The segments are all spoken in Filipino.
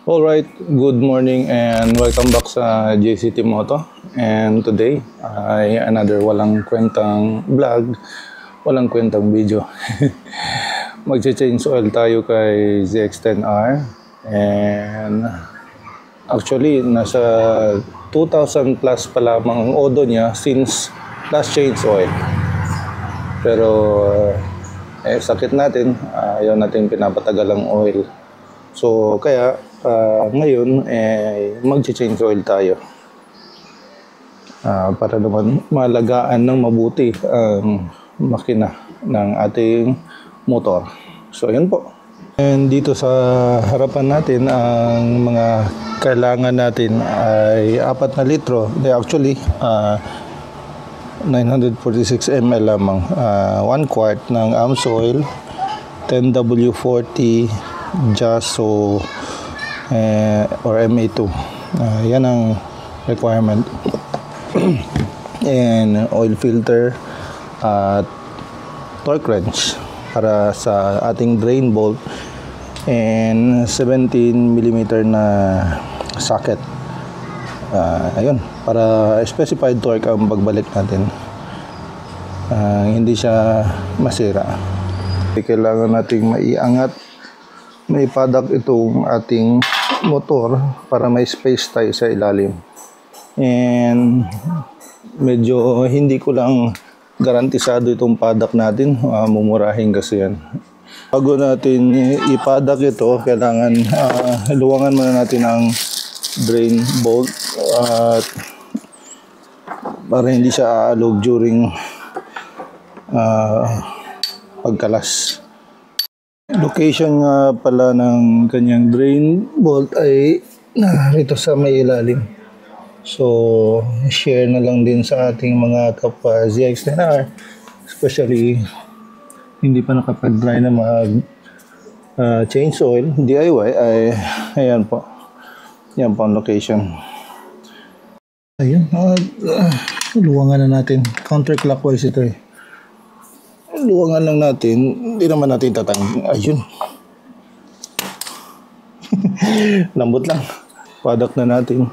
Alright, good morning and welcome back sa JCT Moto. And today ay another walang kwentang vlog, walang kwentang video. Magche-change oil tayo kay ZX-10R and actually nasa 2,000 plus pa lamang ang odo niya since last change oil. Pero sakit natin, ayaw natin pinapatagal ang oil. So kaya ngayon mag-change oil tayo para naman malagaan ng mabuti ang makina ng ating motor. So yun po. And dito sa harapan natin ang mga kailangan natin ay 4 na litro. Actually 946 ml lamang, 1 quart ng AMSOIL, 10W40 JASO or MA2. Yan ang requirement. And oil filter at torque wrench para sa ating drain bolt and 17mm na socket. Ayun, para specified torque ang pagbalik natin. Hindi siya masira. Kailangan nating maiangat, maipadak itong ating motor para may space tayo sa ilalim. And medyo hindi ko lang garantisado itong padak natin, mumurahin kasi yan. Bago natin ipadak ito, kailangan luwangan muna natin ang drain bolt at para hindi siya aalog during pagkalas. Location nga pala ng kanyang drain bolt ay narito sa may ilalim. So share na lang din sa ating mga kapwa ZX-10R, especially hindi pa nakapag-dry na mag change oil DIY, ay ayan po, yan po ang location. Ayun, luwangan na natin, counterclockwise ito eh. Luwangan lang natin, hindi naman natin ayun. Lambot lang. Padak na natin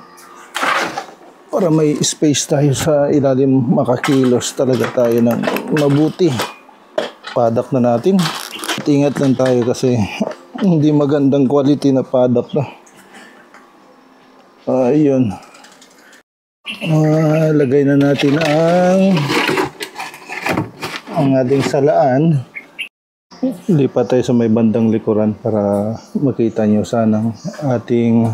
para may space tayo sa ilalim, makakilos talaga tayo ng mabuti. Padak na natin. Ingat lang tayo kasi hindi magandang quality na padak na. Ayun. Lagay na natin ang ating salaan. Lipat tayo sa may bandang likuran para makita nyo sana ating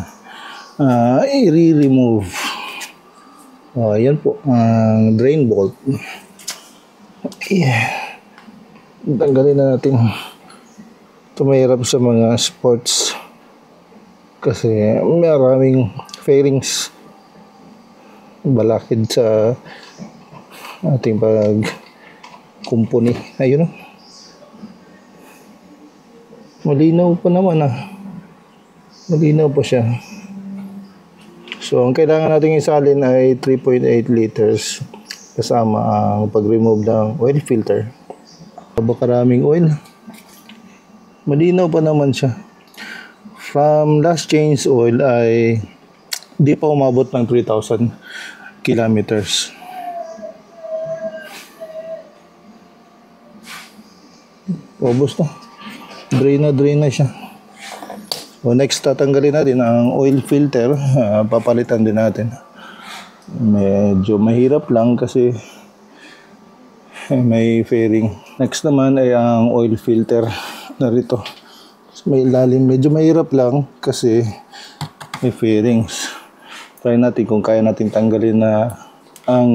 i-remove. Ayan po ang drain bolt. Tanggalin na natin. Tumahirap sa mga sports kasi maraming fairings, balakid sa ating kumpuni. Ayun o. Malinaw pa naman Malinaw pa siya. So ang kailangan nating isalin ay 3.8 liters kasama ang pag-remove ng oil filter. Karaming oil. Malinaw pa naman siya. From last change oil ay di pa umabot ng 3,000 kilometers. Ubos na. Drain na siya. So next, tatanggalin natin ang oil filter. Papalitan din natin. Medyo mahirap lang kasi may fairing. Next naman ay ang oil filter. Narito. May ilalim. Medyo mahirap lang kasi may fairings. Try natin kung kaya natin tanggalin na ang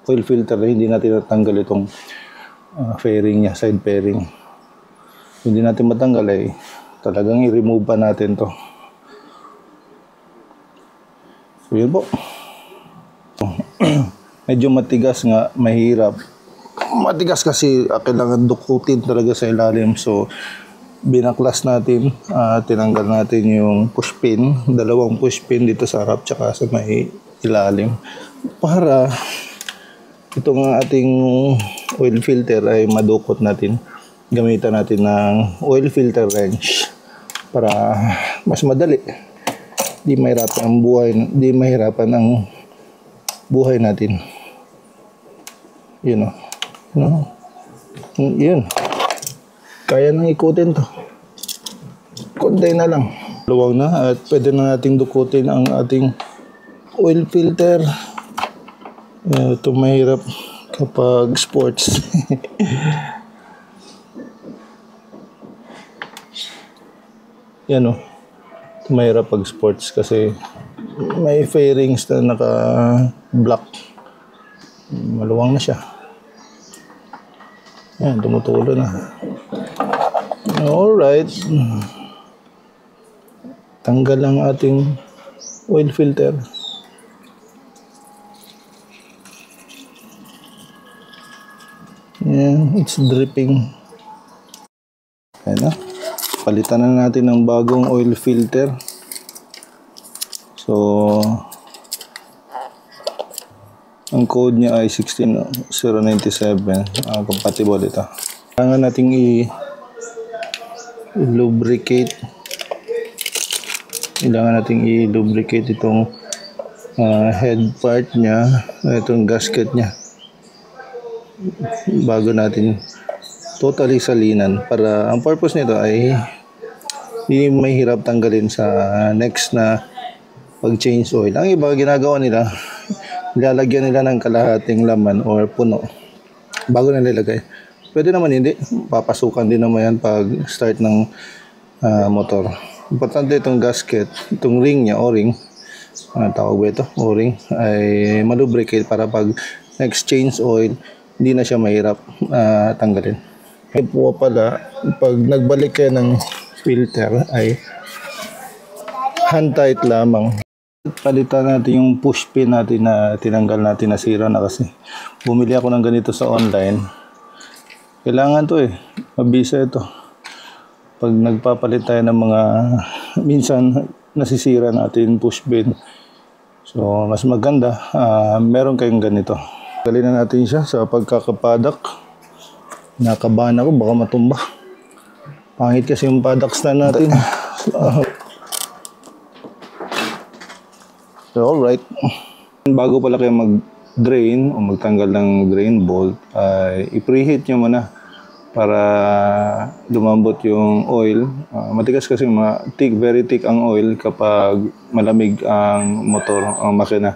oil filter na hindi natin natanggal itong fairing niya, side fairing. Hindi natin matanggal ay talagang i-remove pa natin to. So yun po. Medyo matigas nga, mahirap. Matigas kasi kailangan dukutin talaga sa ilalim. So binaklas natin, tinanggal natin yung push pin, 2 push pin dito sa harap tsaka sa may ilalim para itong ating oil filter ay madukot natin. Gamitan natin ng oil filter wrench para mas madali. di mahirapan ang buhay, di mahirapan ang buhay natin. Yun o. No? Yun. Kaya nang ikutin to. Konti na lang. Luwag na at pwede na nating dukutin ang ating oil filter. Ito mahirap kapag sports. Yan o. Mahirap pag sports kasi may fairings na naka-block. Maluwang na siya. Yan, tumutulo na. Alright. Tanggal ang ating oil filter. Yan, it's dripping. Ayan na. Palitan na natin ng bagong oil filter. So, ang code niya ay 16097. Compatible ito. Kailangan nating i-lubricate. Kailangan nating i-lubricate itong head part niya, itong gasket niya. Bago natin totally salinan. Para ang purpose nito ay hindi mahirap tanggalin sa next na pag-change oil. Ang iba ginagawa nila, ilalagyan nila ng kalahating laman or puno bago na nilagay. Pwede naman hindi. Papasukan din naman yan pag start ng motor. Importante itong gasket, itong ring niya, o-ring, tawag ba ito? O-ring, ay malubricate para pag next change oil, hindi na siya mahirap tanggalin. Kaya po pala, pag nagbalik kayo ng filter ay hand tight lamang. Palitan natin yung push pin natin na tinanggal natin, nasira na kasi. Bumili ako ng ganito sa online. Kailangan to mabisa ito. Pag nagpapalit tayo ng mga, minsan nasisira natin push pin. So mas maganda, meron kayong ganito. Galin na natin siya sa pagkakapadak. Nakabahan ako, baka matumba. Pangit kasi yung paddock stand natin. So, alright. Bago pala kayo mag-drain o magtanggal ng drain bolt, ay i-preheat nyo muna para lumambot yung oil. Matigas kasi very thick ang oil kapag malamig ang motor, ang makina.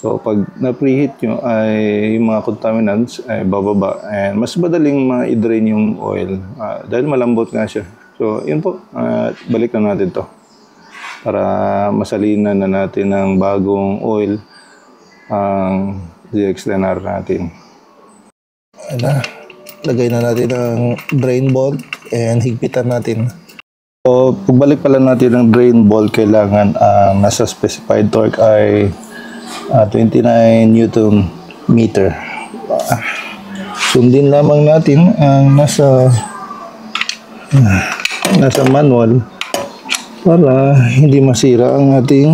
So, pag na-preheat nyo, ay yung mga contaminants ay bababa. And mas madaling ma-drain yung oil dahil malambot nga siya. So, yun po. Balik na natin to para masalinan na natin ng bagong oil ang ZX-10R natin. Ayan. Lagay na natin ang drain bolt and higpitan natin. So, pagbalik pala natin ng drain bolt, kailangan nasa specified torque ay 29 Newton meter. Sundin lamang natin ang nasa manual para hindi masira ang ating,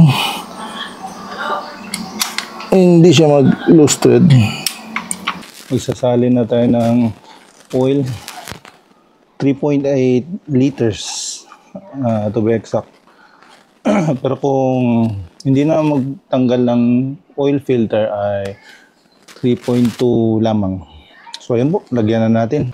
hindi siya mag-loose thread. Magsasalin na tayo ng oil, 3.8 liters to be exact. Pero kung hindi na magtanggal ng oil filter ay 3.2 lamang. So ayan po, lagyan na natin.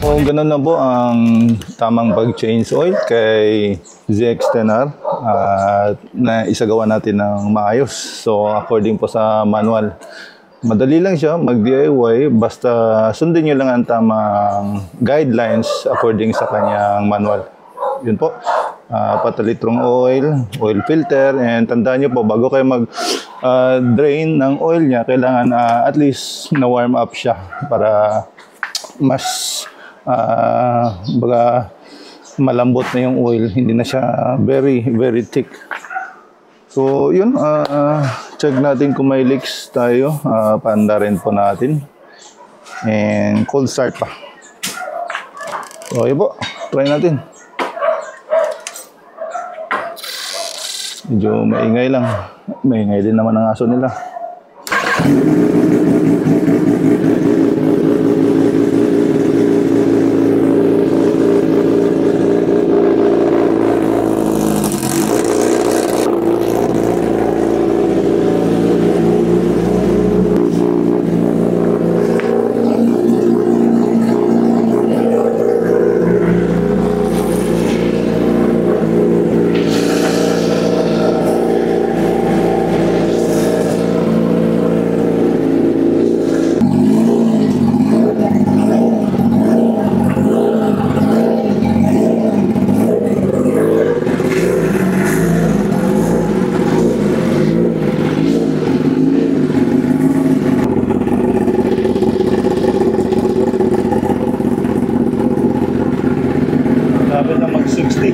So ganun na po ang tamang pag-change oil kay ZX-10R na isagawa natin ng maayos. So according po sa manual, madali lang siya mag-DIY basta sundin nyo lang ang tamang guidelines according sa kanyang manual. Yun po, patalitrong oil, oil filter, and tandaan nyo po bago kayo mag-drain ng oil niya, kailangan at least na warm up siya para mas baga malambot na yung oil, hindi na siya very thick. So yun, check natin kung may leaks tayo, paanda rin po natin, and cold start pa. So yun po, try natin. Medyo maingay lang. Maingay din naman ang aso nila. Lapit na mag-60.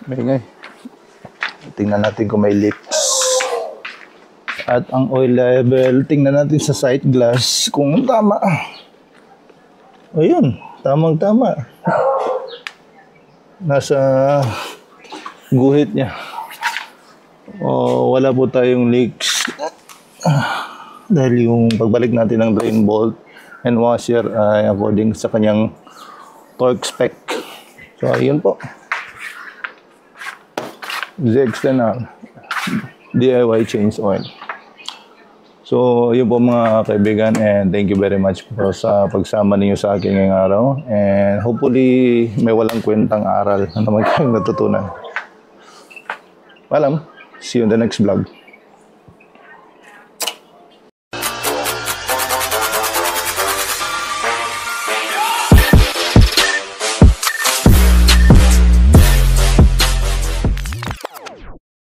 Maingay. Tingnan natin kung may leaks. At ang oil level, tingnan natin sa sight glass kung tama. Ayun, tamang-tama. Nasa guhit niya. Wala po tayong leaks. Dahil yung pagbalik natin ng drain bolt and washer ay according sa kanyang torque spec. So, ayun po. ZX-10R DIY change oil. So, yun po mga kaibigan, and thank you very much po sa pagsama ninyo sa akin ngayong araw, and hopefully may walang kwentang aral na naman kayong natutunan. Paalam, see you in the next vlog.